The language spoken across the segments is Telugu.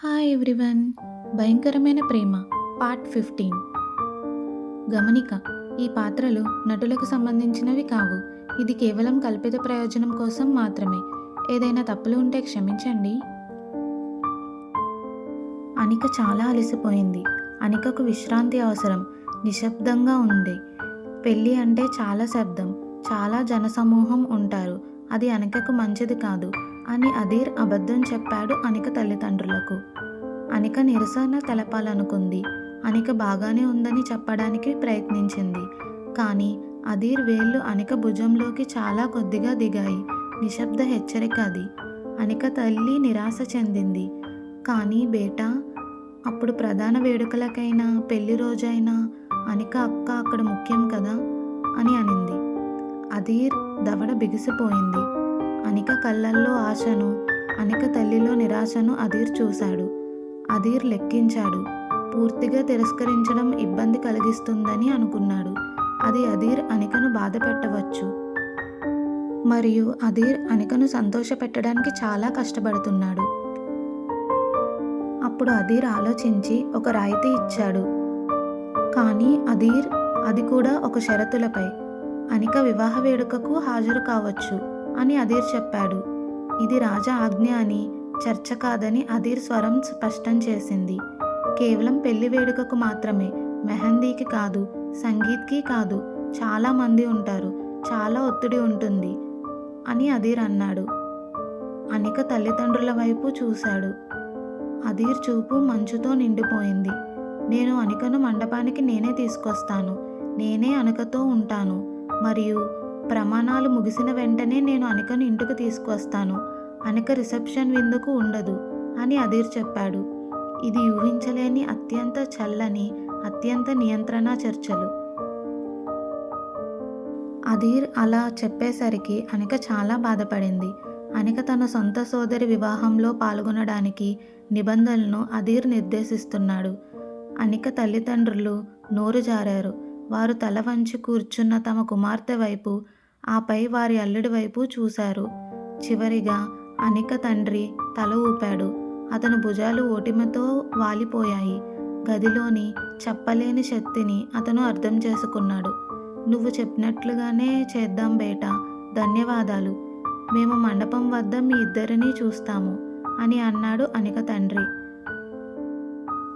Hi everyone. భయంకరమైన ప్రేమ పార్ట్ 15. గమనిక: ఈ పాత్రలు నటులకు సంబంధించినవి కావు. ఇది కేవలం కల్పిత ప్రయోజనం కోసం మాత్రమే. ఏదైనా తప్పులు ఉంటే క్షమించండి. అనిక చాలా అలసిపోయింది. అనికకు విశ్రాంతి అవసరం. నిశ్శబ్దంగా ఉంది. పెళ్ళి అంటే చాలా శబ్దం, చాలా జనసమూహం ఉంటారు. అది అనికకు మంచిది కాదు అని అధీర్ అబద్ధం చెప్పాడు అనిక తల్లిదండ్రులకు. అనిక నిరసన తెలపాలనుకుంది. అనిక బాగానే ఉందని చెప్పడానికి ప్రయత్నించింది. కానీ అధీర్ వేళ్ళు అనిక భుజంలోకి చాలా కొద్దిగా దిగాయి. నిశ్శబ్ద హెచ్చరిక అది. అనిక తల్లి నిరాశ చెందింది. కానీ బేటా, అప్పుడు ప్రధాన వేడుకలకైనా పెళ్లి రోజైనా అనిక అక్క అక్కడ ముఖ్యం కదా అని అనింది. అధీర్ దవడ బిగిసిపోయింది. అనిక కళ్ళల్లో ఆశను, అనిక తల్లిలో నిరాశను అధీర్ చూశాడు. అధీర్ లెక్కించాడు. పూర్తిగా తిరస్కరించడం ఇబ్బంది కలిగిస్తుందని అనుకున్నాడు. అది అధీర్ అనికను బాధ పెట్టవచ్చు. మరియు అధీర్ అనికను సంతోషపెట్టడానికి చాలా కష్టపడుతున్నాడు. అప్పుడు అధీర్ ఆలోచించి ఒక రాయితీ ఇచ్చాడు. కానీ అధీర్ అది కూడా ఒక షరతులపై. అనిక వివాహ వేడుకకు హాజరు కావచ్చు అని అధీర్ చెప్పాడు. ఇది రాజా ఆజ్ఞ అని, చర్చ కాదని అధీర్ స్వరం స్పష్టం చేసింది. కేవలం పెళ్లి వేడుకకు మాత్రమే, మెహందీకి కాదు, సంగీత్కి కాదు. చాలా మంది ఉంటారు, చాలా ఒత్తిడి ఉంటుంది అని అధీర్ అన్నాడు. అనిక తల్లిదండ్రుల వైపు చూశాడు. అధీర్ చూపు మంచుతో నిండిపోయింది. నేను అనికను మండపానికి నేనే తీసుకొస్తాను. నేనే అనికతో ఉంటాను. మరియు ప్రమాణాలు ముగిసిన వెంటనే నేను అనికను ఇంటికి తీసుకొస్తాను. అనిక రిసెప్షన్ విందుకు ఉండదు అని అధీర్ చెప్పాడు. ఇది ఊహించలేని అత్యంత చల్లని, అత్యంత నియంత్రణ చర్చలు. అధీర్ అలా చెప్పేసరికి అనిక చాలా బాధపడింది. అనిక తన సొంత సోదరి వివాహంలో పాల్గొనడానికి నిబంధనలను అధీర్ నిర్దేశిస్తున్నాడు. అనిక తల్లిదండ్రులు నోరు జారారు. వారు తల వంచి కూర్చున్న తమ కుమార్తె వైపు, ఆపై వారి అల్లుడి వైపు చూశారు. చివరిగా అనిక తండ్రి తల ఊపాడు. అతని భుజాలు ఓటిమతో వాలిపోయాయి. గదిలోని చెప్పలేని శక్తిని అతను అర్థం చేసుకున్నాడు. నువ్వు చెప్పినట్లుగానే చేద్దాం బేటా, ధన్యవాదాలు. మేము మండపం వద్ద మీ ఇద్దరినీ చూస్తాము అని అన్నాడు అనిక తండ్రి.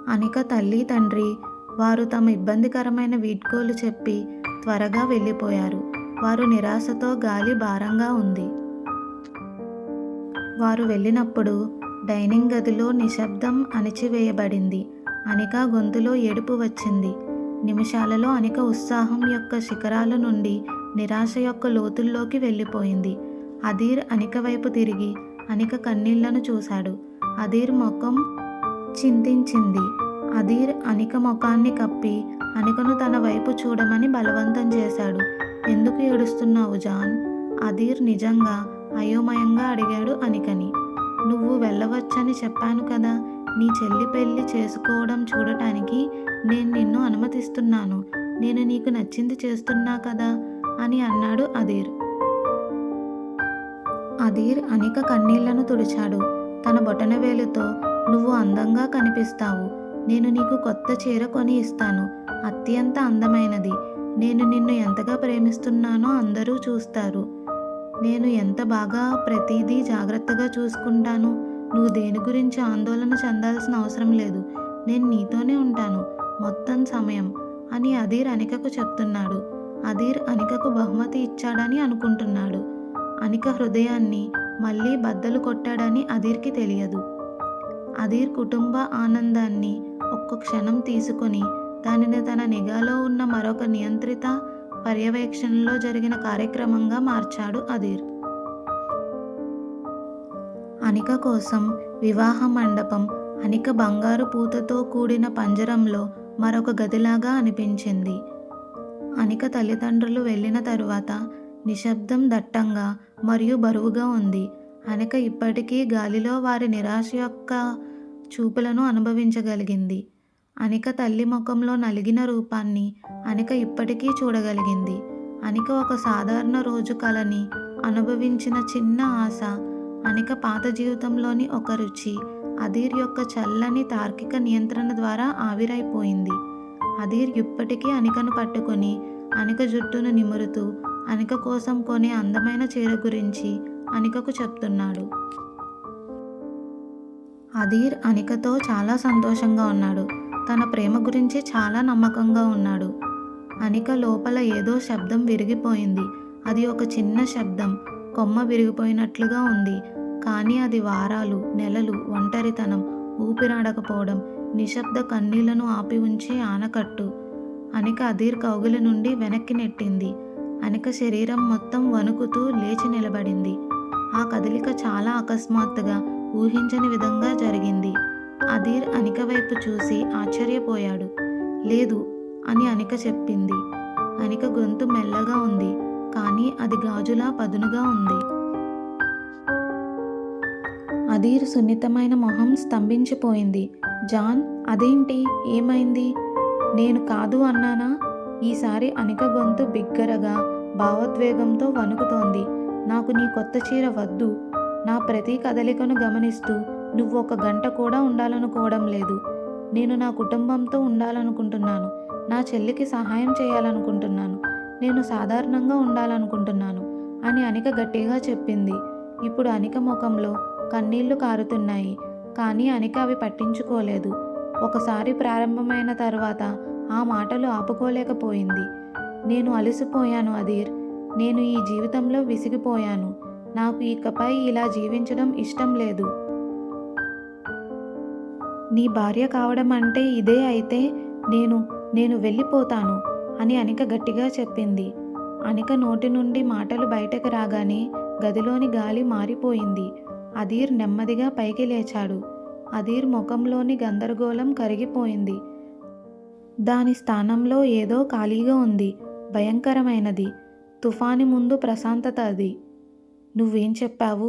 అనిక తల్లి తండ్రి వారు తమ ఇబ్బందికరమైన వీడ్కోలు చెప్పి త్వరగా వెళ్ళిపోయారు. వారు నిరాశతో గాలి భారంగా ఉంది. వారు వెళ్ళినప్పుడు డైనింగ్ గదిలో నిశ్శబ్దం అణిచివేయబడింది. అనిక గొంతులో ఏడుపు వచ్చింది. నిమిషాలలో అనిక ఉత్సాహం యొక్క శిఖరాల నుండి నిరాశ యొక్క లోతుల్లోకి వెళ్ళిపోయింది. అధీర్ అనిక వైపు తిరిగి అనిక కన్నీళ్లను చూశాడు. అధీర్ ముఖం చింతించింది. అధీర్ అనిక ముఖాన్ని కప్పి అనికను తన వైపు చూడమని బలవంతం చేశాడు. ఎందుకు ఏడుస్తున్నావు జాన్? అధీర్ నిజంగా అయోమయంగా అడిగాడు అనికని. నువ్వు వెళ్ళవచ్చని చెప్పాను కదా. నీ చెల్లి పెళ్లి చేసుకోవడం చూడటానికి నేను నిన్ను అనుమతిస్తున్నాను. నేను నీకు నచ్చింది చేస్తున్నా కదా అని అన్నాడు అధీర్. అధీర్ అనిక కన్నీళ్లను తుడిచాడు. తన బొటనవేలుతో, నువ్వు అందంగా కనిపిస్తావు. నేను నీకు కొత్త చీర కొని ఇస్తాను. అత్యంత అందమైనది. నేను నిన్ను ఎంతగా ప్రేమిస్తున్నానో అందరూ చూస్తారు. నేను ఎంత బాగా ప్రతిదీ జాగ్రత్తగా చూసుకుంటాను. నువ్వు దేని గురించి ఆందోళన చెందాల్సిన అవసరం లేదు. నేను నీతోనే ఉంటాను మొత్తం సమయం అని అధీర్ అనికకు చెప్తున్నాడు. అధీర్ అనికకు బహుమతి ఇచ్చాడని అనుకుంటున్నాడు. అనిక హృదయాన్ని మళ్ళీ బద్దలు కొట్టాడని అధీర్కి తెలియదు. అధీర్ కుటుంబ ఆనందాన్ని ఒక్క క్షణం తీసుకొని దానిని తన నిఘాలో ఉన్న మరొక నియంత్రిత పర్యవేక్షణలో జరిగిన కార్యక్రమంగా మార్చాడు అధీర్. అనిక కోసం వివాహ మండపం అనిక బంగారు పూతతో కూడిన పంజరంలో మరొక గదిలాగా అనిపించింది. అనిక తల్లిదండ్రులు వెళ్ళిన తరువాత నిశ్శబ్దం దట్టంగా మరియు బరువుగా ఉంది. అనిక ఇప్పటికీ గాలిలో వారి నిరాశ యొక్క చూపులను అనుభవించగలిగింది. అనిక తల్లి ముఖంలో నలిగిన రూపాన్ని అనిక ఇప్పటికీ చూడగలిగింది. అనిక ఒక సాధారణ రోజు కలని అనుభవించిన చిన్న ఆశ, అనిక పాత జీవితంలోని ఒక రుచి అదీర్ యొక్క చల్లని తార్కిక నియంత్రణ ద్వారా ఆవిరైపోయింది. అదీర్ ఇప్పటికీ అనికను పట్టుకొని అనిక జుట్టును నిమురుతూ అనిక కోసం కొనే అందమైన చీర గురించి అనికకు చెప్తున్నాడు. అదీర్ అనికతో చాలా సంతోషంగా ఉన్నాడు. తన ప్రేమ గురించి చాలా నమ్మకంగా ఉన్నాడు. అనిక లోపల ఏదో శబ్దం విరిగిపోయింది. అది ఒక చిన్న శబ్దం, కొమ్మ విరిగిపోయినట్లుగా ఉంది. కానీ అది వారాలు, నెలలు ఒంటరితనం, ఊపిరాడకపోవడం, నిశ్శబ్ద కన్నీళ్లను ఆపి ఉంచే ఆనకట్టు. అనిక అదీర్ కౌగిలి నుండి వెనక్కి నెట్టింది. అనిక శరీరం మొత్తం వణుకుతూ లేచి నిలబడింది. ఆ కదలిక చాలా అకస్మాత్తుగా, ఊహించని విధంగా జరిగింది. అదీర్ అనిక వైపు చూసి ఆశ్చర్యపోయాడు. లేదు అని అనిక చెప్పింది. అనిక గొంతు మెల్లగా ఉంది, కానీ అది గాజులా పదునుగా ఉంది. అదీర్ సున్నితమైన మొహం స్తంభించిపోయింది. జాన్, అదేంటి, ఏమైంది? నేను కాదు అన్నానా? ఈసారి అనిక గొంతు బిగ్గరగా, భావోద్వేగంతో వణుకుతోంది. నాకు నీ కొత్త చీర వద్దు. నా ప్రతి కదలికను గమనిస్తూ నువ్వు 1 గంట కూడా ఉండాలనుకోవడం లేదు. నేను నా కుటుంబంతో ఉండాలనుకుంటున్నాను. నా చెల్లికి సహాయం చేయాలనుకుంటున్నాను. నేను సాధారణంగా ఉండాలనుకుంటున్నాను అని అనిక గట్టిగా చెప్పింది. ఇప్పుడు అనిక ముఖంలో కన్నీళ్లు కారుతున్నాయి. కానీ అనిక అవి పట్టించుకోలేదు. ఒకసారి ప్రారంభమైన తర్వాత ఆ మాటలు ఆపుకోలేకపోయింది. నేను అలసిపోయాను అదీర్. నేను ఈ జీవితంలో విసిగిపోయాను. నాకు ఇకపై ఇలా జీవించడం ఇష్టం లేదు. నీ భార్య కావడం అంటే ఇదే అయితే నేను వెళ్ళిపోతాను అని అనిక గట్టిగా చెప్పింది. అనిక నోటి నుండి మాటలు బయటకు రాగానే గదిలోని గాలి మారిపోయింది. అదీర్ నెమ్మదిగా పైకి లేచాడు. అదీర్ ముఖంలోని గందరగోళం కరిగిపోయింది. దాని స్థానంలో ఏదో ఖాళీగా ఉంది, భయంకరమైనది. తుఫాను ముందు ప్రశాంతత అది. నువ్వేం చెప్పావు?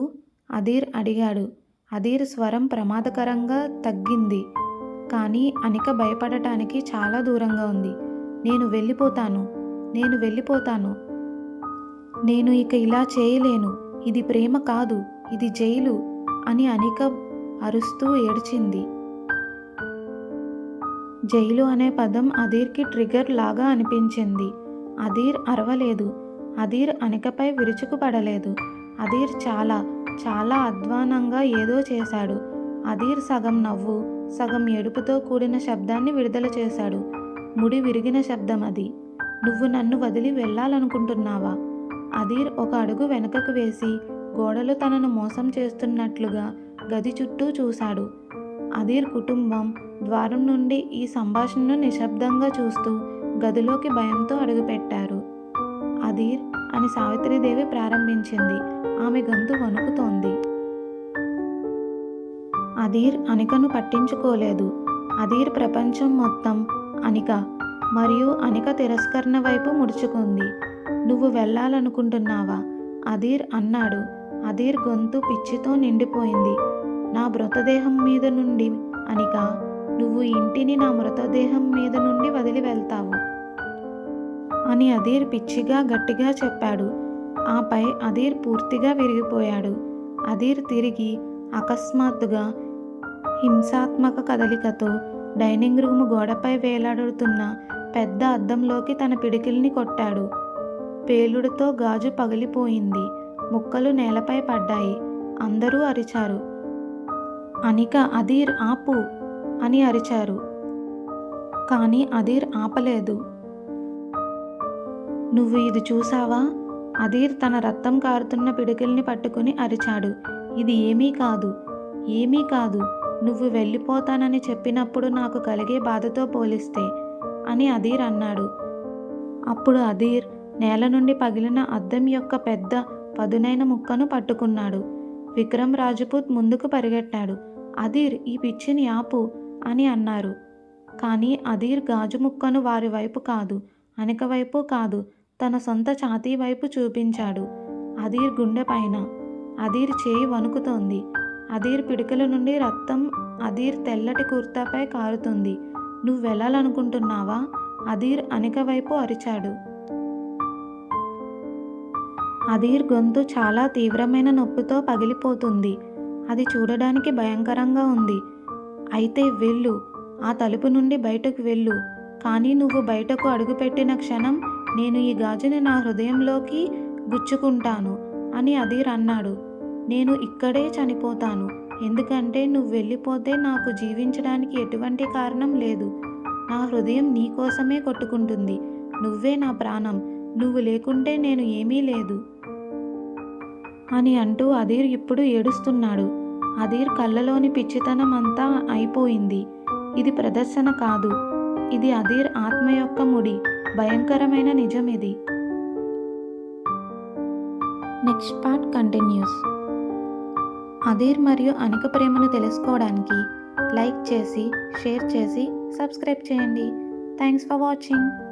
అదీర్ అడిగాడు. అదీర్ స్వరం ప్రమాదకరంగా తగ్గింది. కానీ అనిక భయపడటానికి చాలా దూరంగా ఉంది. నేను వెళ్ళిపోతాను. నేను ఇక ఇలా చేయలేను. ఇది ప్రేమ కాదు, ఇది జైలు అని అనిక అరుస్తూ ఏడ్చింది. జైలు అనే పదం అదీర్కి ట్రిగర్ లాగా అనిపించింది. అదీర్ అరవలేదు. అదీర్ అనికపై విరుచుకుపడలేదు. అదీర్ చాలా చాలా అధ్వానంగా ఏదో చేశాడు. అదీర్ సగం నవ్వు, సగం ఏడుపుతో కూడిన శబ్దాన్ని విడుదల చేశాడు. ముడి విరిగిన శబ్దం అది. నువ్వు నన్ను వదిలి వెళ్ళాలనుకుంటున్నావా? అదీర్ ఒక అడుగు వెనుకకు వేసి గోడలు తనను మోసం చేస్తున్నట్లుగా గది చుట్టూ చూశాడు. అదీర్ కుటుంబం ద్వారం నుండి ఈ సంభాషణను నిశ్శబ్దంగా చూస్తూ గదిలోకి భయంతో అడుగుపెట్టారు. అదీర్ అని సావిత్రీదేవి ప్రారంభించింది. ఆమె గొంతు వణుకుతోంది. అదీర్ అనికను పట్టించుకోలేదు. అదీర్ ప్రపంచం మొత్తం అనిక మరియు అనిక తిరస్కరణ వైపు ముడుచుకుంది. నువ్వు వెళ్ళాలనుకుంటున్నావా? అదీర్ అన్నాడు. అదీర్ గొంతు పిచ్చితో నిండిపోయింది. నా మృతదేహం మీద నుండి అనిక, నువ్వు ఇంటిని నా మృతదేహం మీద నుండి వదిలి వెళ్తావు అని అదీర్ పిచ్చిగా గట్టిగా చెప్పాడు. ఆపై అదీర్ పూర్తిగా విరిగిపోయాడు. అదీర్ తిరిగి అకస్మాత్తుగా హింసాత్మక కదలికతో డైనింగ్ రూమ్ గోడపై వేలాడుతున్న పెద్ద అద్దంలోకి తన పిడికిల్ని కొట్టాడు. పేలుడుతో గాజు పగిలిపోయింది. ముక్కలు నేలపై పడ్డాయి. అందరూ అరిచారు. అనిక, అదీర్ ఆపు అని అరిచారు. కానీ అదీర్ ఆపలేదు. నువ్వు ఇది చూసావా? అదీర్ తన రక్తం కారుతున్న పిడికిల్ని పట్టుకుని అరిచాడు. ఇది ఏమీ కాదు. నువ్వు వెళ్ళిపోతానని చెప్పినప్పుడు నాకు కలిగే బాధతో పోలిస్తే అని అదీర్ అన్నాడు. అప్పుడు అదీర్ నేల నుండి పగిలిన అద్దం యొక్క పెద్ద పదునైన ముక్కను పట్టుకున్నాడు. విక్రమ్ రాజపూత్ ముందుకు పరిగెట్టాడు. అదీర్, ఈ పిచ్చిని ఆపు అని అన్నారు. కానీ అదీర్ గాజు ముక్కను వారి వైపు కాదు, అనిక వైపు కాదు, తన సొంత ఛాతీ వైపు చూపించాడు. అదీర్ గుండె పైన. అదీర్ చేయి వణుకుతోంది. అదీర్ పిడికల నుండి రక్తం అదీర్ తెల్లటి కుర్తాపై కారుతుంది. నువ్వు వెళ్ళాలనుకుంటున్నావా? అదీర్ అనిక వైపు అరిచాడు. అదీర్ గొంతు చాలా తీవ్రమైన నొప్పితో పగిలిపోతుంది. అది చూడడానికి భయంకరంగా ఉంది. అయితే వెళ్ళు, ఆ తలుపు నుండి బయటకు వెళ్ళు. కానీ నువ్వు బయటకు అడుగుపెట్టిన క్షణం నేను ఈ గాజుని నా హృదయంలోకి గుచ్చుకుంటాను అని అధీర్ అన్నాడు. నేను ఇక్కడే చనిపోతాను. ఎందుకంటే నువ్వు వెళ్ళిపోతే నాకు జీవించడానికి ఎటువంటి కారణం లేదు. నా హృదయం నీకోసమే కొట్టుకుంటుంది. నువ్వే నా ప్రాణం. నువ్వు లేకుంటే నేను ఏమీ లేదు అని అంటూ అధీర్ ఇప్పుడు ఏడుస్తున్నాడు. అధీర్ కళ్ళలోని పిచ్చితనం అంతా అయిపోయింది. ఇది ప్రదర్శన కాదు. ఇది అధీర్ ఆత్మ యొక్క ముడి. భయంకరమైన నిజం ఇది. Next part continuous. అధీర్ మరియు అనిక ప్రేమను తెలుసుకోవడానికి లైక్ చేసి, షేర్ చేసి, సబ్స్క్రైబ్ చేయండి. Thanks for watching.